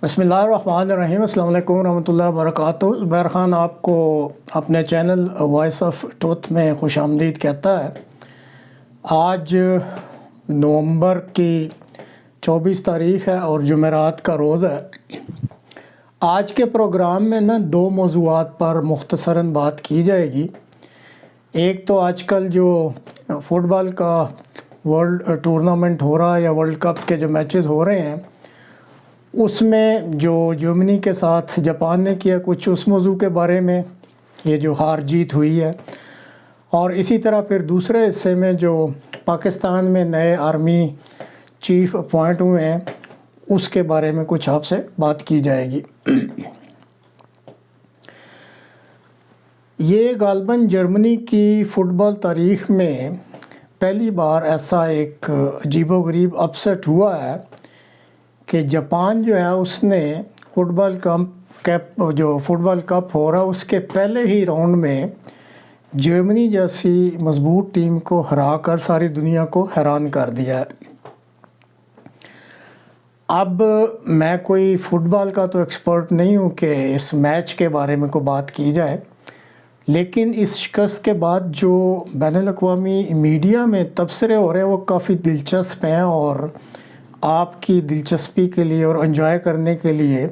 بسم اللہ الرحمن الرحیم۔ السلام علیکم ورحمۃ اللہ وبرکاتہ۔ زبیر خان آپ کو اپنے چینل وائس آف ٹروتھ میں خوش آمدید کہتا ہے۔ آج نومبر کی 24 تاریخ ہے اور جمعرات کا روز ہے۔ آج کے پروگرام میں دو موضوعات پر مختصراً بات کی جائے گی۔ ایک تو آج کل جو فٹ بال کا ورلڈ ٹورنامنٹ ہو رہا ہے یا ورلڈ کپ کے جو میچز ہو رہے ہیں، اس میں جو جرمنی کے ساتھ جاپان نے کیا کچھ اس موضوع کے بارے میں، یہ جو ہار جیت ہوئی ہے، اور اسی طرح پھر دوسرے حصے میں جو پاکستان میں نئے آرمی چیف اپوائنٹ ہوئے ہیں اس کے بارے میں کچھ آپ سے بات کی جائے گی۔ یہ غالباً جرمنی کی فٹ بال تاریخ میں پہلی بار ایسا ایک عجیب و غریب اپسٹ ہوا ہے کہ جاپان جو ہے اس نے فٹ بال کپ ہو رہا اس کے پہلے ہی راؤنڈ میں جرمنی جیسی مضبوط ٹیم کو ہرا کر ساری دنیا کو حیران کر دیا ہے۔ اب میں کوئی فٹ بال کا تو ایکسپرٹ نہیں ہوں کہ اس میچ کے بارے میں کوئی بات کی جائے، لیکن اس شکست کے بعد جو بین الاقوامی میڈیا میں تبصرے ہو رہے ہیں وہ کافی دلچسپ ہیں، اور آپ کی دلچسپی کے لیے اور انجوائے کرنے کے لیے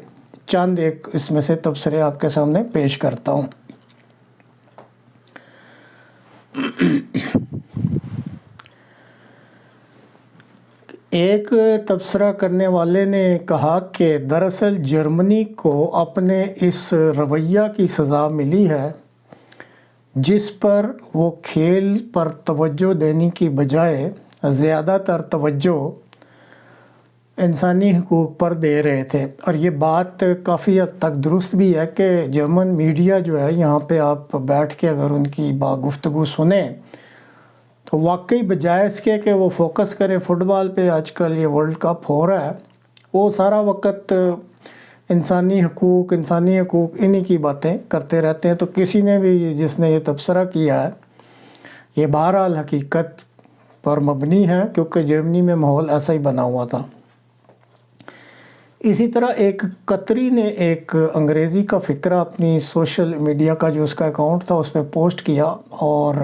چند ایک اس میں سے تبصرے آپ کے سامنے پیش کرتا ہوں۔ ایک تبصرہ کرنے والے نے کہا کہ دراصل جرمنی کو اپنے اس رویہ کی سزا ملی ہے جس پر وہ کھیل پر توجہ دینے کی بجائے زیادہ تر توجہ انسانی حقوق پر دے رہے تھے، اور یہ بات کافی حد تک درست بھی ہے کہ جرمن میڈیا جو ہے یہاں پہ آپ بیٹھ کے اگر ان کی گفتگو سنیں تو واقعی بجائے اس کے کہ وہ فوکس کرے فٹ بال پہ، آج کل یہ ورلڈ کپ ہو رہا ہے، وہ سارا وقت انسانی حقوق انہی کی باتیں کرتے رہتے ہیں۔ تو کسی نے بھی جس نے یہ تبصرہ کیا ہے یہ بہرحال حقیقت پر مبنی ہے، کیونکہ جرمنی میں ماحول ایسا ہی بنا ہوا تھا۔ اسی طرح ایک قطری نے ایک انگریزی کا فقرہ اپنی سوشل میڈیا کا جو اس کا اکاؤنٹ تھا اس پہ پوسٹ کیا، اور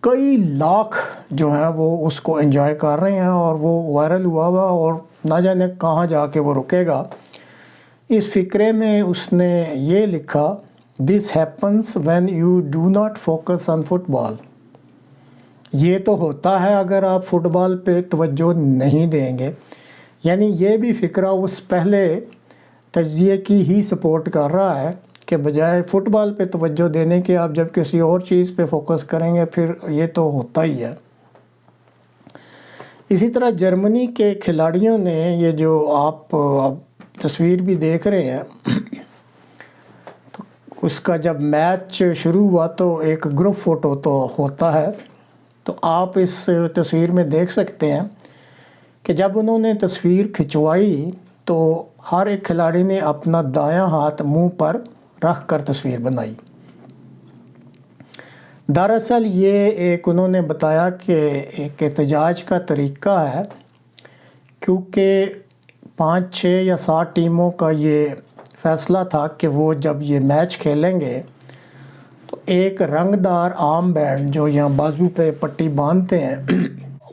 کئی لاکھ جو ہیں وہ اس کو انجوائے کر رہے ہیں، اور وہ وائرل ہوا اور نہ جانے کہاں جا کے وہ رکے گا۔ اس فقرے میں اس نے یہ لکھا، "This happens when you do not focus on football." یہ تو ہوتا ہے اگر آپ فٹ بال پہ توجہ نہیں دیں گے۔ یعنی یہ بھی فقرہ اس پہلے تجزیے کی ہی سپورٹ کر رہا ہے کہ بجائے فٹ بال پہ توجہ دینے کے آپ جب کسی اور چیز پہ فوکس کریں گے پھر یہ تو ہوتا ہی ہے۔ اسی طرح جرمنی کے کھلاڑیوں نے یہ جو آپ تصویر بھی دیکھ رہے ہیں، تو اس کا جب میچ شروع ہوا تو ایک گروپ فوٹو تو ہوتا ہے، تو آپ اس تصویر میں دیکھ سکتے ہیں کہ جب انہوں نے تصویر کھنچوائی تو ہر ایک کھلاڑی نے اپنا دایاں ہاتھ منہ پر رکھ کر تصویر بنائی۔ دراصل یہ ایک انہوں نے بتایا کہ ایک احتجاج کا طریقہ ہے، کیونکہ 5، 6 یا 7 ٹیموں کا یہ فیصلہ تھا کہ وہ جب یہ میچ کھیلیں گے تو ایک رنگ دار آرم بینڈ جو یہاں بازو پہ پٹی باندھتے ہیں،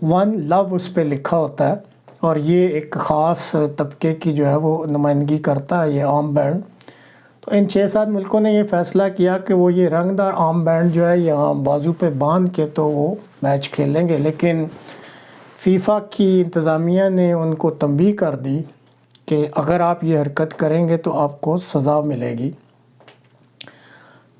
ون لو اس پہ لکھا ہوتا ہے، اور یہ ایک خاص طبقے کی جو ہے وہ نمائندگی کرتا ہے یہ آرم بینڈ۔ تو ان 6-7 ملکوں نے یہ فیصلہ کیا کہ وہ یہ رنگ دار آرم بینڈ جو ہے یہاں بازو پہ باندھ کے تو وہ میچ کھیلیں گے، لیکن فیفا کی انتظامیہ نے ان کو تنبیہ کر دی کہ اگر آپ یہ حرکت کریں گے تو آپ کو سزا ملے گی۔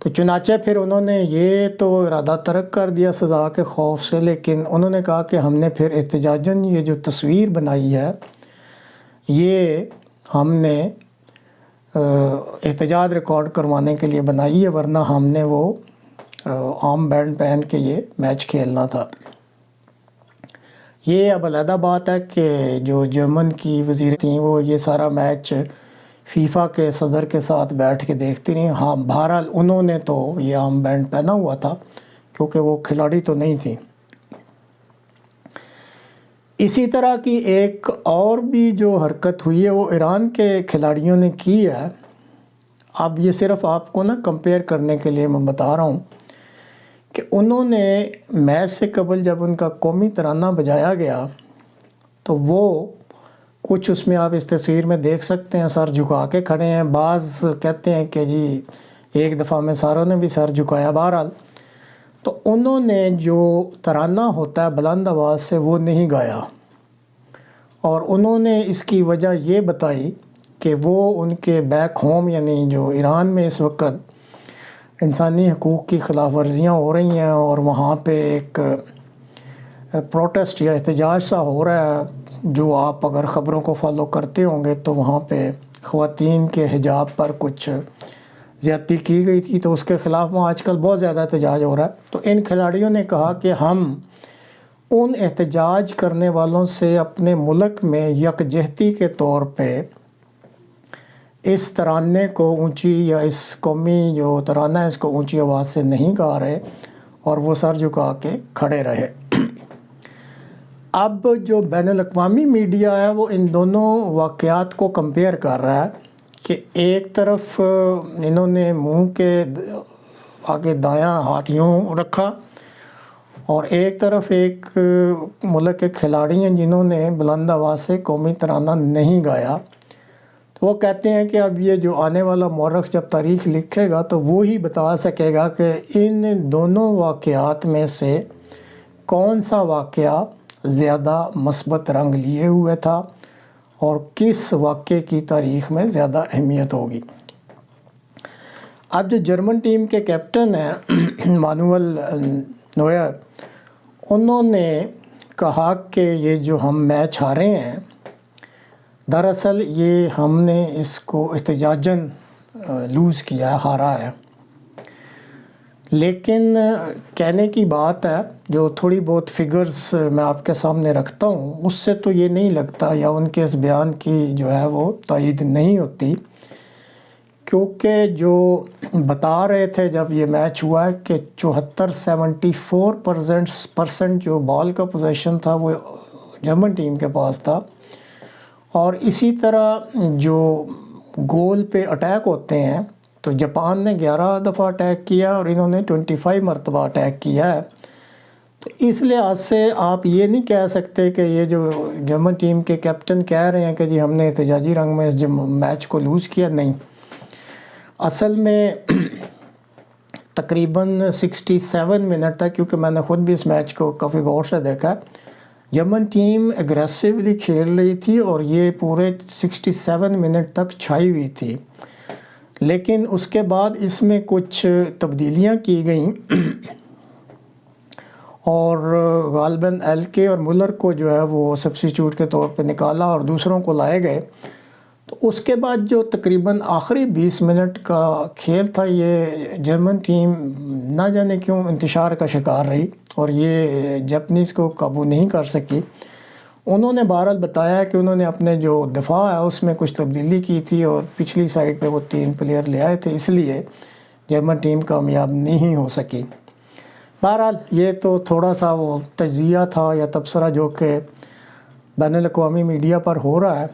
تو چنانچہ پھر انہوں نے یہ تو ارادہ ترک کر دیا سزا کے خوف سے، لیکن انہوں نے کہا کہ ہم نے پھر احتجاجاً یہ جو تصویر بنائی ہے یہ ہم نے احتجاج ریکارڈ کروانے کے لیے بنائی ہے، ورنہ ہم نے وہ آرم بینڈ پہن کے یہ میچ کھیلنا تھا۔ یہ اب علیحدہ بات ہے کہ جو جرمن کی وزیر تھیں وہ یہ سارا میچ فیفا کے صدر کے ساتھ بیٹھ کے دیکھتی رہیں۔ ہاں بہرحال انہوں نے تو یہ آرم بینڈ پہنا ہوا تھا کیونکہ وہ کھلاڑی تو نہیں تھی۔ اسی طرح کی ایک اور بھی جو حرکت ہوئی ہے وہ ایران کے کھلاڑیوں نے کی ہے. اب یہ صرف آپ کو نا کمپیئر کرنے کے لیے میں بتا رہا ہوں کہ انہوں نے میچ سے قبل جب ان کا قومی ترانہ بجایا گیا تو وہ کچھ اس میں آپ اس تصویر میں دیکھ سکتے ہیں سر جھکا کے کھڑے ہیں. بعض کہتے ہیں کہ جی ایک دفعہ میں ساروں نے بھی سر جھکایا. بہرحال تو انہوں نے جو ترانہ ہوتا ہے بلند آواز سے وہ نہیں گایا، اور انہوں نے اس کی وجہ یہ بتائی کہ وہ ان کے بیک ہوم یعنی جو ایران میں اس وقت انسانی حقوق کی خلاف ورزیاں ہو رہی ہیں اور وہاں پہ ایک پروٹیسٹ یا احتجاج سا ہو رہا ہے، جو آپ اگر خبروں کو فالو کرتے ہوں گے تو وہاں پہ خواتین کے حجاب پر کچھ زیادتی کی گئی تھی، تو اس کے خلاف وہاں آج کل بہت زیادہ احتجاج ہو رہا ہے. تو ان کھلاڑیوں نے کہا کہ ہم ان احتجاج کرنے والوں سے اپنے ملک میں یکجہتی کے طور پہ اس ترانے کو اونچی یا اس قومی جو ترانہ ہے اس کو اونچی آواز سے نہیں گا رہے، اور وہ سر جھکا کے کھڑے رہے. اب جو بین الاقوامی میڈیا ہے وہ ان دونوں واقعات کو کمپیئر کر رہا ہے کہ ایک طرف انہوں نے منہ کے آگے دایاں ہاتھ یوں رکھا، اور ایک طرف ایک ملک کے کھلاڑی ہیں جنہوں نے بلند آواز سے قومی ترانہ نہیں گایا. تو وہ کہتے ہیں کہ اب یہ جو آنے والا مورخ جب تاریخ لکھے گا تو وہ ہی بتا سکے گا کہ ان دونوں واقعات میں سے کون سا واقعہ زیادہ مثبت رنگ لیے ہوئے تھا اور کس واقعے کی تاریخ میں زیادہ اہمیت ہوگی. اب جو جرمن ٹیم کے کیپٹن ہیں مانوئل نوئر، انہوں نے کہا کہ یہ جو ہم میچ ہارے ہیں دراصل یہ ہم نے اس کو احتجاجاً لوز کیا ہے، ہارا ہے. لیکن کہنے کی بات ہے جو تھوڑی بہت فگرز میں آپ کے سامنے رکھتا ہوں اس سے تو یہ نہیں لگتا یا ان کے اس بیان کی جو ہے وہ تائید نہیں ہوتی، کیونکہ جو بتا رہے تھے جب یہ میچ ہوا ہے کہ 74% جو بال کا پوزیشن تھا وہ جرمن ٹیم کے پاس تھا، اور اسی طرح جو گول پہ اٹیک ہوتے ہیں تو جاپان نے 11 دفعہ اٹیک کیا اور انہوں نے 25 مرتبہ اٹیک کیا ہے. تو اس لحاظ سے آپ یہ نہیں کہہ سکتے کہ یہ جو جرمن ٹیم کے کیپٹن کہہ رہے ہیں کہ جی ہم نے احتجاجی رنگ میں اس میچ کو لوز کیا. نہیں، اصل میں تقریباً 67 منٹ تک، کیونکہ میں نے خود بھی اس میچ کو کافی غور سے دیکھا، جرمن ٹیم اگریسیولی کھیل رہی تھی اور یہ پورے 67 منٹ تک چھائی ہوئی تھی. لیکن اس کے بعد اس میں کچھ تبدیلیاں کی گئیں اور غالباً ایل کے اور مولر کو جو ہے وہ سبسٹیچیوٹ کے طور پہ نکالا اور دوسروں کو لائے گئے. تو اس کے بعد جو تقریباً آخری 20 منٹ کا کھیل تھا یہ جرمن ٹیم نہ جانے کیوں انتشار کا شکار رہی اور یہ جاپنیز کو قابو نہیں کر سکی. انہوں نے بہرحال بتایا کہ انہوں نے اپنے جو دفاع ہے اس میں کچھ تبدیلی کی تھی اور پچھلی سائڈ پہ وہ 3 پلیئر لے آئے تھے، اس لیے جرمن ٹیم کامیاب نہیں ہو سکی. بہرحال یہ تو تھوڑا سا وہ تجزیہ تھا یا تبصرہ جو کہ بین الاقوامی میڈیا پر ہو رہا ہے.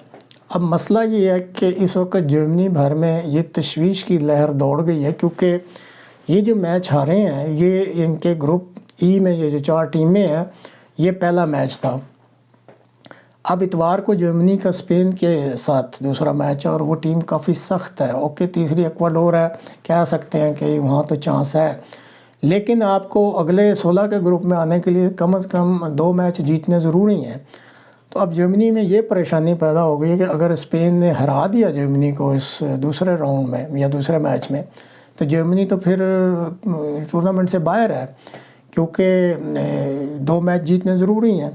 اب مسئلہ یہ ہے کہ اس وقت جرمنی بھر میں یہ تشویش کی لہر دوڑ گئی ہے، کیونکہ یہ جو میچ ہارے ہیں یہ ان کے گروپ ای میں یہ جو 4 ٹیمیں ہیں یہ پہلا میچ تھا. اب اتوار کو جرمنی کا اسپین کے ساتھ دوسرا میچ ہے اور وہ ٹیم کافی سخت ہے. اوکے، تیسری ایکواڈور ہے، کہہ سکتے ہیں کہ وہاں تو چانس ہے، لیکن آپ کو اگلے 16 کے گروپ میں آنے کے لیے کم از کم 2 میچ جیتنے ضروری ہیں. تو اب جرمنی میں یہ پریشانی پیدا ہو گئی ہے کہ اگر اسپین نے ہرا دیا جرمنی کو اس دوسرے راؤنڈ میں یا دوسرے میچ میں تو جرمنی تو پھر ٹورنامنٹ سے باہر ہے، کیونکہ 2 میچ جیتنے ضروری ہیں.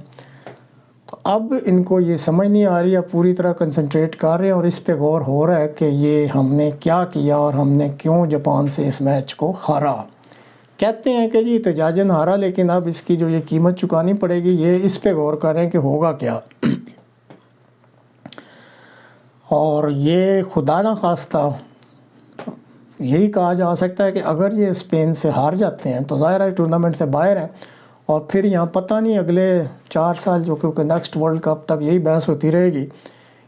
تو اب ان کو یہ سمجھ نہیں آ رہی ہے، پوری طرح کنسنٹریٹ کر رہے ہیں اور اس پہ غور ہو رہا ہے کہ یہ ہم نے کیا کیا اور ہم نے کیوں جاپان سے اس میچ کو ہارا. کہتے ہیں کہ جی احتجاجاً ہارا، لیکن اب اس کی جو یہ قیمت چکانی پڑے گی یہ اس پہ غور کر رہے ہیں کہ ہوگا کیا. اور یہ خدا نہ خواستہ یہی کہا جا سکتا ہے کہ اگر یہ اسپین سے ہار جاتے ہیں تو ظاہر ہے ٹورنامنٹ سے باہر ہیں اور پھر یہاں پتہ نہیں اگلے 4 سال جو کیونکہ نیکسٹ ورلڈ کپ تک یہی بحث ہوتی رہے گی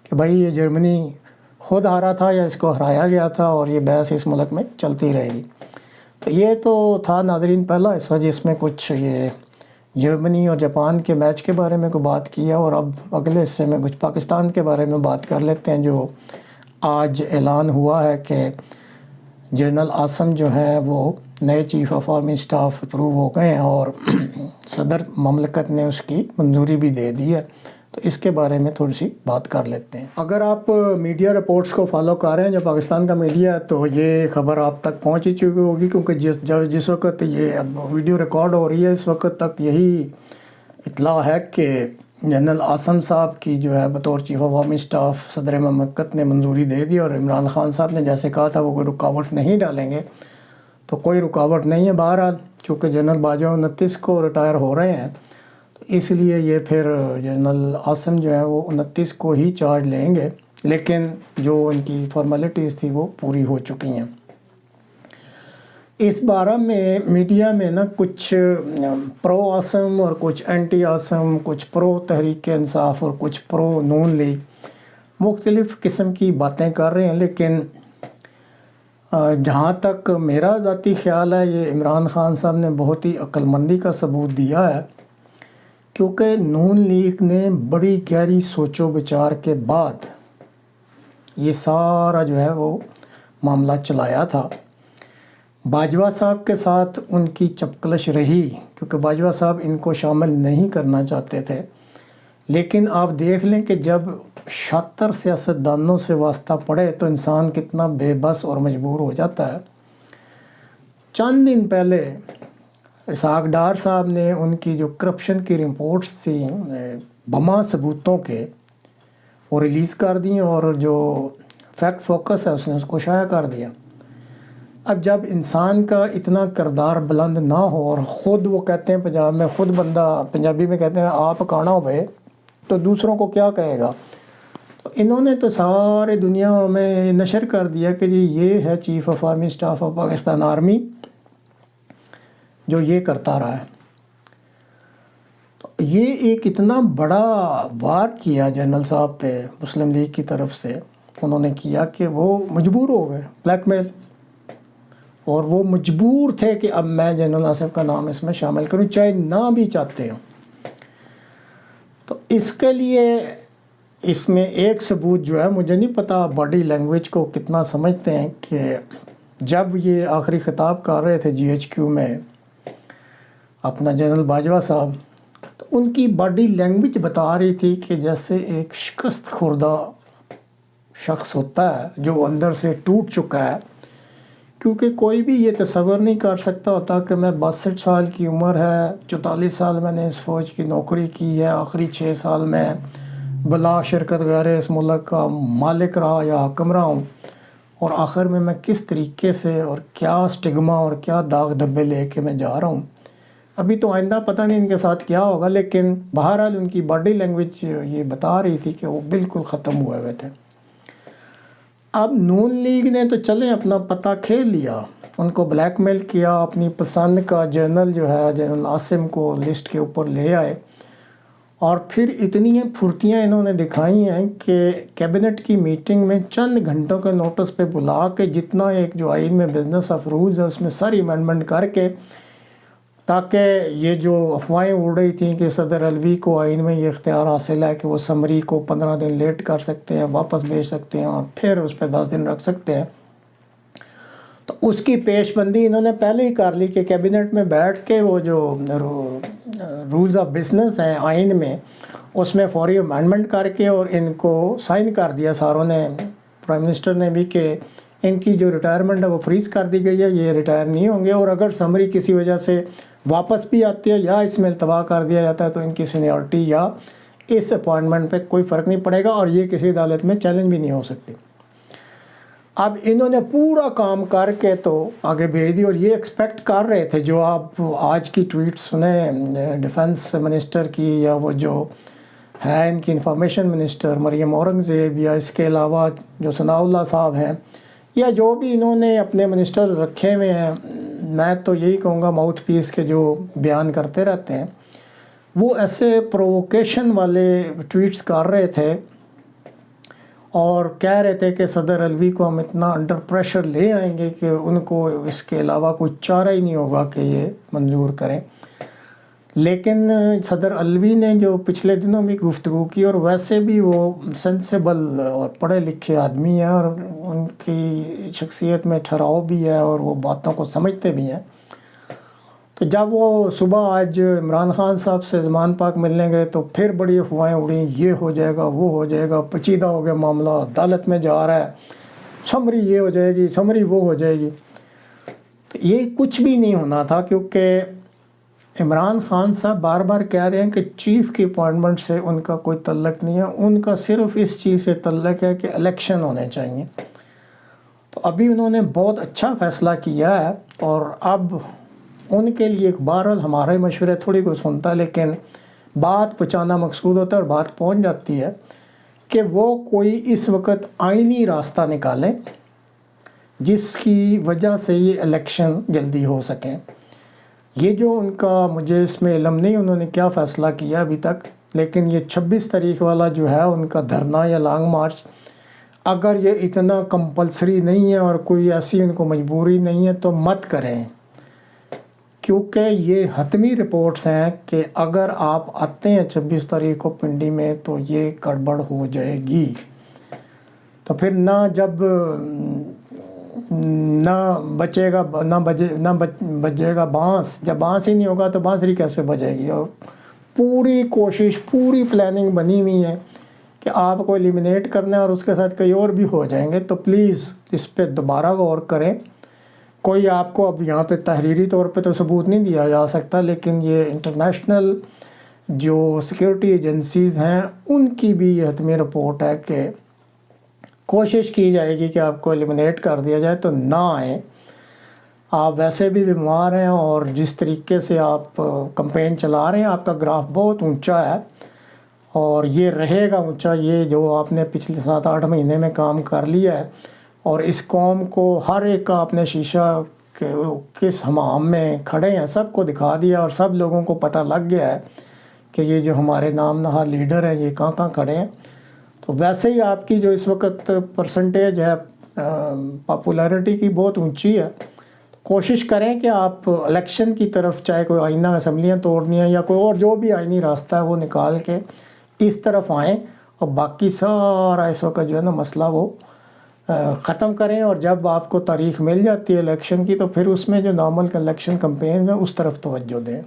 کہ بھائی یہ جرمنی خود ہارا تھا یا اس کو ہرایا گیا تھا، اور یہ بحث اس ملک میں چلتی رہے گی۔ تو یہ تو تھا ناظرین پہلا حصہ جس میں کچھ یہ جرمنی اور جاپان کے میچ کے بارے میں کوئی بات کیا، اور اب اگلے حصے میں کچھ پاکستان کے بارے میں بات کر لیتے ہیں، جو آج اعلان ہوا ہے کہ جنرل عاصم جو ہیں وہ نئے chief of army staff approve ہو گئے ہیں، اور صدر مملکت نے اس کی منظوری بھی دے دی ہے۔ تو اس کے بارے میں تھوڑی سی بات کر لیتے ہیں۔ اگر آپ میڈیا رپورٹس کو فالو کر رہے ہیں جو پاکستان کا میڈیا ہے، تو یہ خبر آپ تک پہنچ ہی چکی ہوگی، کیونکہ جس وقت یہ اب ویڈیو ریکارڈ ہو رہی ہے اس وقت تک یہی اطلاع ہے کہ جنرل عاصم صاحب کی جو ہے بطور چیف آف آرمی اسٹاف صدر مملکت نے منظوری دے دی، اور عمران خان صاحب نے جیسے کہا تھا وہ کوئی رکاوٹ نہیں ڈالیں گے، تو کوئی رکاوٹ نہیں ہے۔ بہرحال چونکہ جنرل باجوہ 29 کو ریٹائر ہو رہے ہیں، تو اس لیے یہ پھر جنرل عاصم جو ہے وہ 29 کو ہی چارج لیں گے، لیکن جو ان کی فارمیلٹیز تھی وہ پوری ہو چکی ہیں۔ اس بارے میں میڈیا میں نا کچھ پرو عاصم اور کچھ اینٹی عاصم، کچھ پرو تحریک انصاف اور کچھ پرو نون لیگ مختلف قسم کی باتیں کر رہے ہیں، لیکن جہاں تک میرا ذاتی خیال ہے یہ عمران خان صاحب نے بہت ہی عقل مندی کا ثبوت دیا ہے، کیونکہ نون لیگ نے بڑی گہری سوچ و بچار کے بعد یہ سارا جو ہے وہ معاملہ چلایا تھا۔ باجوہ صاحب کے ساتھ ان کی چپکلش رہی، کیونکہ باجوہ صاحب ان کو شامل نہیں کرنا چاہتے تھے، لیکن آپ دیکھ لیں کہ جب شاطر سیاستدانوں سے واسطہ پڑے تو انسان کتنا بے بس اور مجبور ہو جاتا ہے۔ چند دن پہلے اسحاق ڈار صاحب نے ان کی جو کرپشن کی رپورٹس تھیں بما ثبوتوں کے وہ ریلیز کر دیں، اور جو فیکٹ فوکس ہے اس نے اس کو شائع کر دیا۔ اب جب انسان کا اتنا کردار بلند نہ ہو اور خود وہ کہتے ہیں پنجاب میں خود بندہ پنجابی میں کہتے ہیں آپ کانا ہوئے تو دوسروں کو کیا کہے گا، تو انہوں نے تو سارے دنیا میں نشر کر دیا کہ جی یہ ہے chief of army staff of Pakistan army جو یہ کرتا رہا ہے۔ تو یہ ایک اتنا بڑا وار کیا جنرل صاحب پہ مسلم لیگ کی طرف سے انہوں نے کیا کہ وہ مجبور ہو گئے، بلیک میل، اور وہ مجبور تھے کہ اب میں جنرل آصف کا نام اس میں شامل کروں چاہے نہ بھی چاہتے ہوں۔ تو اس کے لیے اس میں ایک ثبوت جو ہے، مجھے نہیں پتا باڈی لینگویج کو کتنا سمجھتے ہیں، کہ جب یہ آخری خطاب کر رہے تھے جی ایچ کیو میں اپنا جنرل باجوہ صاحب، تو ان کی باڈی لینگویج بتا رہی تھی کہ جیسے ایک شکست خوردہ شخص ہوتا ہے جو اندر سے ٹوٹ چکا ہے، کیونکہ کوئی بھی یہ تصور نہیں کر سکتا ہوتا کہ میں 62 سال کی عمر ہے، 44 سال میں نے اس فوج کی نوکری کی ہے، آخری 6 سال میں بلا شرکت غیر اس ملک کا مالک رہا یا حکم رہا ہوں، اور آخر میں کس طریقے سے اور کیا سٹگما اور کیا داغ دھبے لے کے میں جا رہا ہوں۔ ابھی تو آئندہ پتہ نہیں ان کے ساتھ کیا ہوگا، لیکن بہرحال ان کی باڈی لینگویج یہ بتا رہی تھی کہ وہ بالکل ختم ہوئے تھے۔ اب نون لیگ نے تو چلیں اپنا پتہ کھیل لیا، ان کو بلیک میل کیا، اپنی پسند کا جنرل جو ہے جنرل عاصم کو لسٹ کے اوپر لے آئے، اور پھر اتنی پھرتیاں انہوں نے دکھائی ہیں کہ کیبنٹ کی میٹنگ میں چند گھنٹوں کے نوٹس پہ بلا کے جتنا ایک جو آئین میں بزنس آف رولز ہے اس میں ساری امینڈمنٹ کر کے، تاکہ یہ جو افواہیں اڑ رہی تھیں کہ صدر علوی کو آئین میں یہ اختیار حاصل ہے کہ وہ سمری کو 15 دن لیٹ کر سکتے ہیں، واپس بھیج سکتے ہیں، اور پھر اس پہ 10 دن رکھ سکتے ہیں، تو اس کی پیش بندی انہوں نے پہلے ہی کر لی کہ کیبنٹ میں بیٹھ کے وہ جو رولز آف بزنس ہیں آئین میں اس میں فوری امینڈمنٹ کر کے اور ان کو سائن کر دیا ساروں نے، پرائم منسٹر نے بھی، کہ ان کی جو ریٹائرمنٹ ہے وہ فریز کر دی گئی ہے، یہ ریٹائر نہیں ہوں گے، اور اگر سمری کسی وجہ سے واپس بھی آتی ہے یا اس میں التوا کر دیا جاتا ہے تو ان کی سینیورٹی یا اس اپوائنٹمنٹ پہ کوئی فرق نہیں پڑے گا، اور یہ کسی عدالت میں چیلنج بھی نہیں ہو سکتی۔ اب انہوں نے پورا کام کر کے تو آگے بھیج دی، اور یہ ایکسپیکٹ کر رہے تھے، جو آپ آج کی ٹویٹ سنیں ڈیفنس منسٹر کی، یا وہ جو ہے ان کی انفارمیشن منسٹر مریم اورنگزیب، یا اس کے علاوہ جو ثناء اللہ صاحب ہیں، یا جو بھی انہوں نے اپنے منسٹر رکھے ہوئے ہیں میں تو یہی کہوں گا ماؤتھ پیس کے جو بیان کرتے رہتے ہیں وہ ایسے پرووکیشن والے ٹویٹس کر رہے تھے اور کہہ رہے تھے کہ صدر علوی کو ہم اتنا انڈر پریشر لے آئیں گے کہ ان کو اس کے علاوہ کوئی چارہ ہی نہیں ہوگا کہ یہ منظور کریں. لیکن صدر علوی نے جو پچھلے دنوں بھی گفتگو کی، اور ویسے بھی وہ سینسیبل اور پڑھے لکھے آدمی ہیں اور ان کی شخصیت میں ٹھہراؤ بھی ہے اور وہ باتوں کو سمجھتے بھی ہیں. تو جب وہ صبح آج عمران خان صاحب سے زمان پاک ملنے گئے تو پھر بڑی افواہیں اڑیں، یہ ہو جائے گا، وہ ہو جائے گا، پیچیدہ ہو گیا معاملہ، عدالت میں جا رہا ہے، سمری یہ ہو جائے گی، سمری وہ ہو جائے گی. تو یہ کچھ بھی نہیں ہونا تھا، کیونکہ عمران خان صاحب بار بار کہہ رہے ہیں کہ چیف کی اپوائنٹمنٹ سے ان کا کوئی تعلق نہیں ہے، ان کا صرف اس چیز سے تعلق ہے کہ الیکشن ہونے چاہیے. تو ابھی انہوں نے بہت اچھا فیصلہ کیا ہے، اور اب ان کے لیے بہرحال ہمارے مشورے تھوڑی کوئی سنتا ہے، لیکن بات پہنچانا مقصود ہوتا ہے اور بات پہنچ جاتی ہے کہ وہ کوئی اس وقت آئینی راستہ نکالیں جس کی وجہ سے یہ الیکشن جلدی ہو سکیں. یہ جو ان کا مجھے اس میں علم نہیں انہوں نے کیا فیصلہ کیا ابھی تک، لیکن یہ 26 تاریخ والا جو ہے ان کا دھرنا یا لانگ مارچ، اگر یہ اتنا کمپلسری نہیں ہے اور کوئی ایسی ان کو مجبوری نہیں ہے تو مت کریں، کیونکہ یہ حتمی رپورٹس ہیں کہ اگر آپ آتے ہیں 26 تاریخ کو پنڈی میں تو یہ گڑبڑ ہو جائے گی. تو پھر نہ بجے گا بانس، جب بانس ہی نہیں ہوگا تو بانسری کیسے بجے گی. اور پوری کوشش، پوری پلاننگ بنی ہوئی ہے کہ آپ کو ایلیمینیٹ کرنا ہے اور اس کے ساتھ کئی اور بھی ہو جائیں گے. تو پلیز اس پہ دوبارہ غور کریں. کوئی آپ کو اب یہاں پہ تحریری طور پہ تو ثبوت نہیں دیا جا سکتا، لیکن یہ انٹرنیشنل جو سیکیورٹی ایجنسیز ہیں ان کی بھی یہ حتمی رپورٹ ہے کہ کوشش کی جائے گی کہ آپ کو ایلیمینیٹ کر دیا جائے. تو نہ آئیں، آپ ویسے بھی بیمار ہیں اور جس طریقے سے آپ کمپین چلا رہے ہیں آپ کا گراف بہت اونچا ہے اور یہ رہے گا اونچا. یہ جو آپ نے پچھلے 7-8 مہینے میں کام کر لیا ہے اور اس قوم کو ہر ایک کا اپنے شیشہ کے کس ہمام میں کھڑے ہیں سب کو دکھا دیا، اور سب لوگوں کو پتہ لگ گیا ہے کہ یہ جو ہمارے نام نہاد لیڈر ہیں یہ کہاں کہاں کھڑے ہیں. تو ویسے ہی آپ کی جو اس وقت پرسنٹیج ہے پاپولیرٹی کی بہت اونچی ہے. کوشش کریں کہ آپ الیکشن کی طرف، چاہے کوئی آئینہ اسمبلیاں توڑنی ہیں یا کوئی اور جو بھی آئینی راستہ ہے وہ نکال کے اس طرف آئیں، اور باقی سارا اس وقت جو ہے نا مسئلہ وہ ختم کریں. اور جب آپ کو تاریخ مل جاتی ہے الیکشن کی تو پھر اس میں جو نارمل الیکشن کمپین ہے اس طرف توجہ دیں.